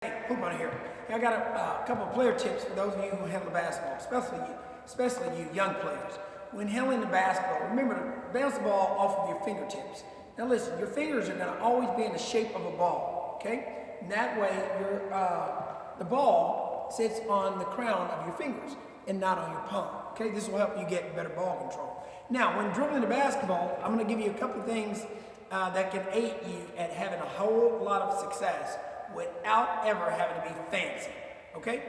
Hey, hoop on here. I got a couple of player tips for those of you who handle the basketball, especially you young players. When handling the basketball, remember to bounce the ball off of your fingertips. Now listen, your fingers are going to always be in the shape of a ball, okay? And that way, the ball sits on the crown of your fingers and not on your palm, okay? This will help you get better ball control. Now, when dribbling the basketball, I'm going to give you a couple of things that can aid you at having a whole lot of success without ever having to be fancy, okay?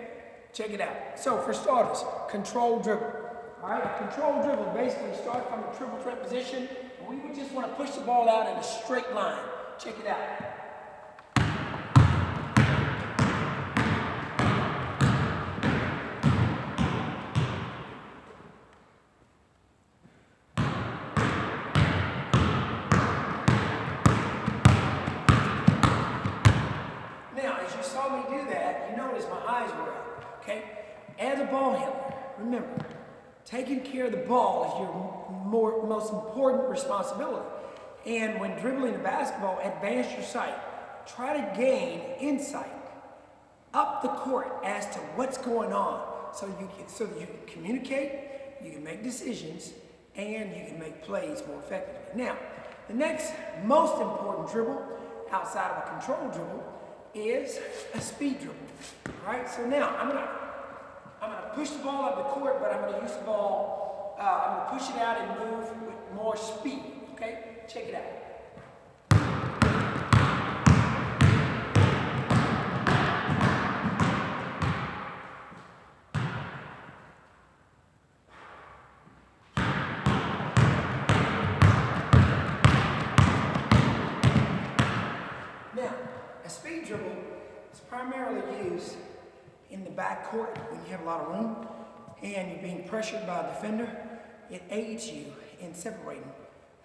Check it out. So for starters, control dribble. All right, a control dribble basically starts from a triple threat position, and we would just want to push the ball out in a straight line. Check it out. Now, as you saw me do that, you notice my eyes were up, okay? As a ball handler, remember, taking care of the ball is your most important responsibility. And when dribbling the basketball, advance your sight. Try to gain insight up the court as to what's going on so that you can communicate, you can make decisions, and you can make plays more effectively. Now, the next most important dribble outside of a control dribble is a speed dribble. All right, so now I'm gonna push the ball up the court, but I'm gonna use the ball, I'm gonna push it out and move with more speed, okay? Check it out. Now, a speed dribble is primarily used in the back court when you have a lot of room and you're being pressured by a defender. It aids you in separating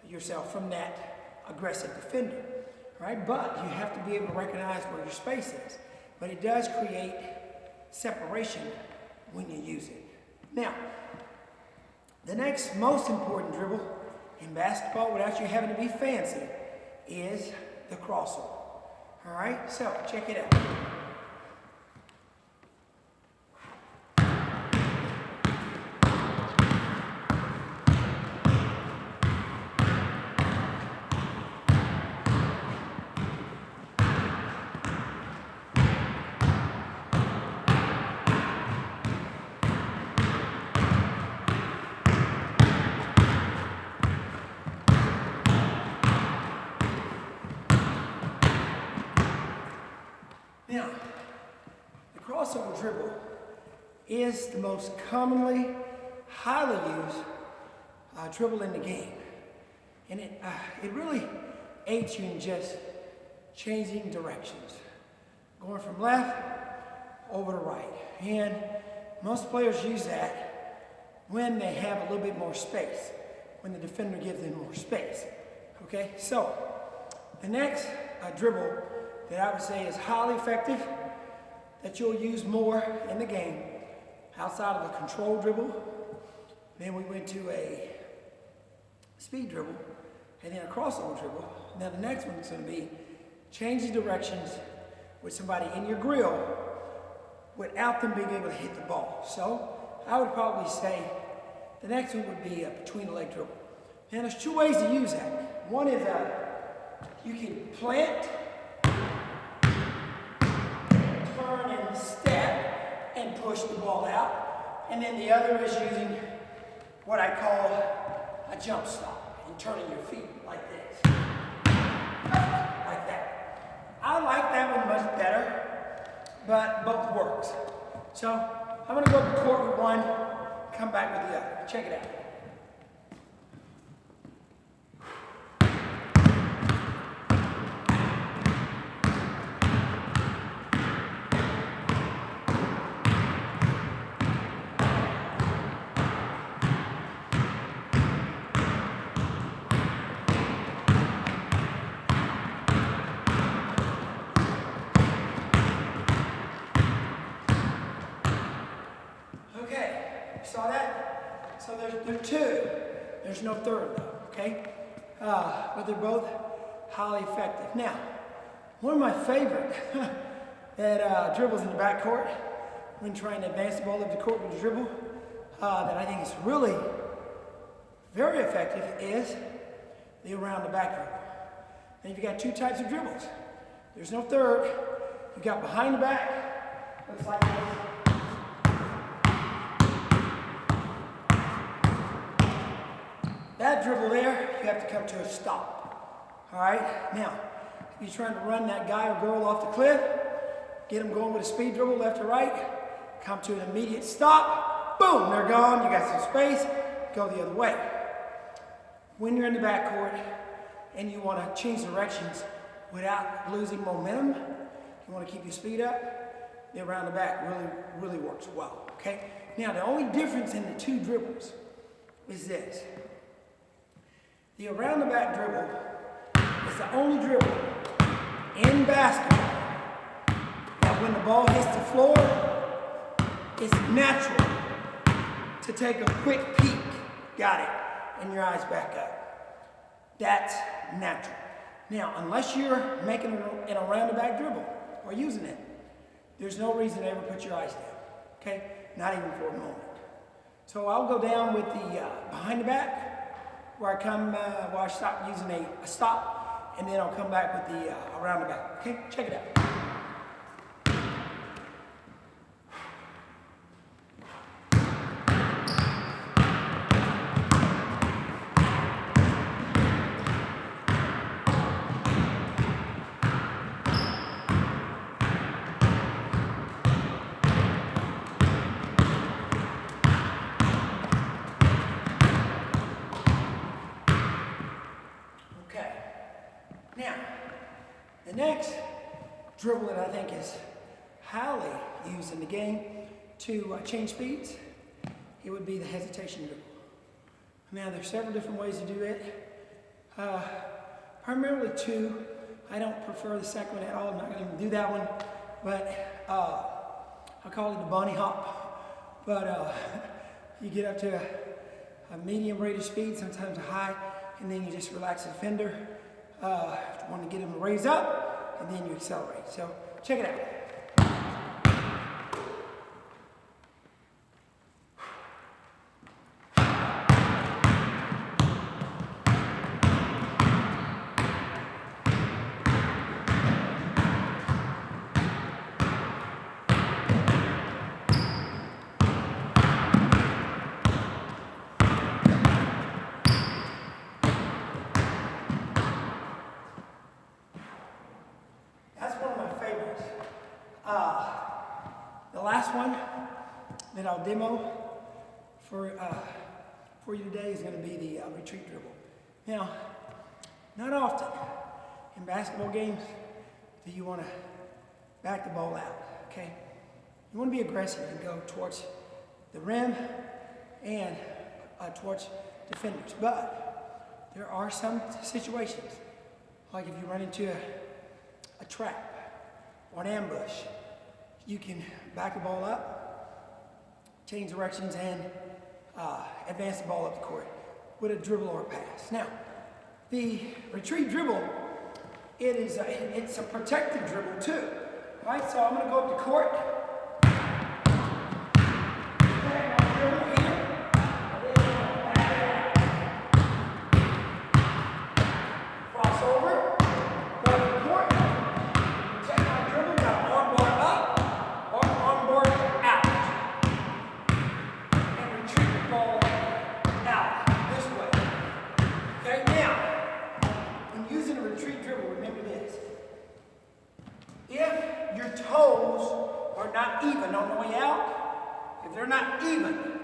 yourself from that aggressive defender, right? But you have to be able to recognize where your space is. But it does create separation when you use it. Now, the next most important dribble in basketball, without you having to be fancy, is the crossover. All right, so check it out. Now, the crossover dribble is the most commonly, highly used dribble in the game. And it really aids you in just changing directions, going from left over to right. And most players use that when they have a little bit more space, when the defender gives them more space. Okay, so the next dribble that I would say is highly effective, that you'll use more in the game, outside of a control dribble. Then we went to a speed dribble, and then a crossover dribble. Now the next one is going to be changing directions with somebody in your grill without them being able to hit the ball. So I would probably say the next one would be a between the leg dribble. And there's two ways to use that. One is you can plant, turn and step and push the ball out. And then the other is using what I call a jump stop and turning your feet like this. Like that. I like that one much better, but both works. So I'm going to go up the court with one, come back with the other. Check it out. Saw that? So there are two. There's no third though, okay? But they're both highly effective. Now, one of my favorite that dribbles in the backcourt when trying to advance the ball up the court with a dribble that I think is really very effective is the around the back dribble. And you've got two types of dribbles. There's no third. You've got behind the back, looks like this. That dribble there, you have to come to a stop. All right? Now, if you're trying to run that guy or girl off the cliff, get them going with a speed dribble left to right, come to an immediate stop, boom, they're gone, you got some space, go the other way. When you're in the backcourt and you want to change directions without losing momentum, you want to keep your speed up, the around the back really works well, okay? Now, the only difference in the two dribbles is this. The around the back dribble is the only dribble in basketball that when the ball hits the floor, it's natural to take a quick peek, got it, and your eyes back up. That's natural. Now, unless you're making an around the back dribble or using it, there's no reason to ever put your eyes down, okay? Not even for a moment. So I'll go down with the behind the back, where I stop using a stop, and then I'll come back with the around the back. Okay, check it out. Now, the next dribble that I think is highly used in the game to change speeds, it would be the hesitation dribble. Now, there's several different ways to do it. Primarily two. I don't prefer the second one at all. I'm not going to even do that one. But I call it the bunny hop. But you get up to a medium rate of speed, sometimes a high, and then you just relax the fender. You want to get them to raise up, and then you accelerate. So check it out. The last one that I'll demo for you today is going to be the retreat dribble. Now, not often in basketball games do you want to back the ball out, okay? You want to be aggressive and go towards the rim and towards defenders. But there are some situations, like if you run into a trap or an ambush, you can back the ball up, change directions, and advance the ball up the court with a dribble or a pass. Now, the retreat dribble, it's a protected dribble too. All right, so I'm going to go up the court. If your toes are not even on the way out, if they're not even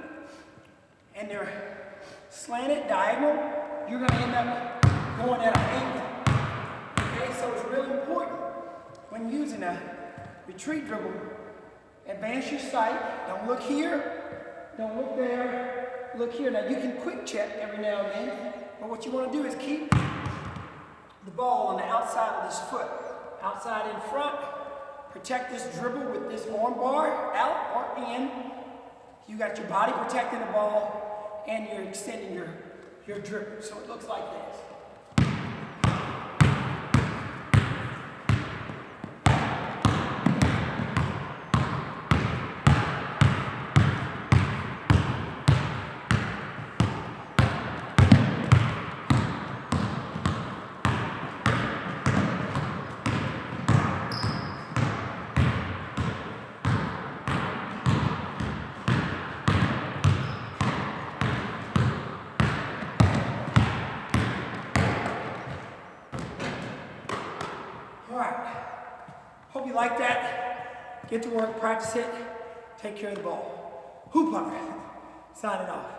and they're slanted, diagonal, you're going to end up going at an angle. Okay, so it's really important when using a retreat dribble, advance your sight. Don't look here, don't look there, look here. Now you can quick check every now and then, but what you want to do is keep the ball on the outside of this foot. Outside in front, protect this dribble with this arm bar, out or in. You got your body protecting the ball, and you're extending your dribble. So it looks like this. All right. Hope you like that. Get to work, practice it, take care of the ball. Hoop Hunter, signing off.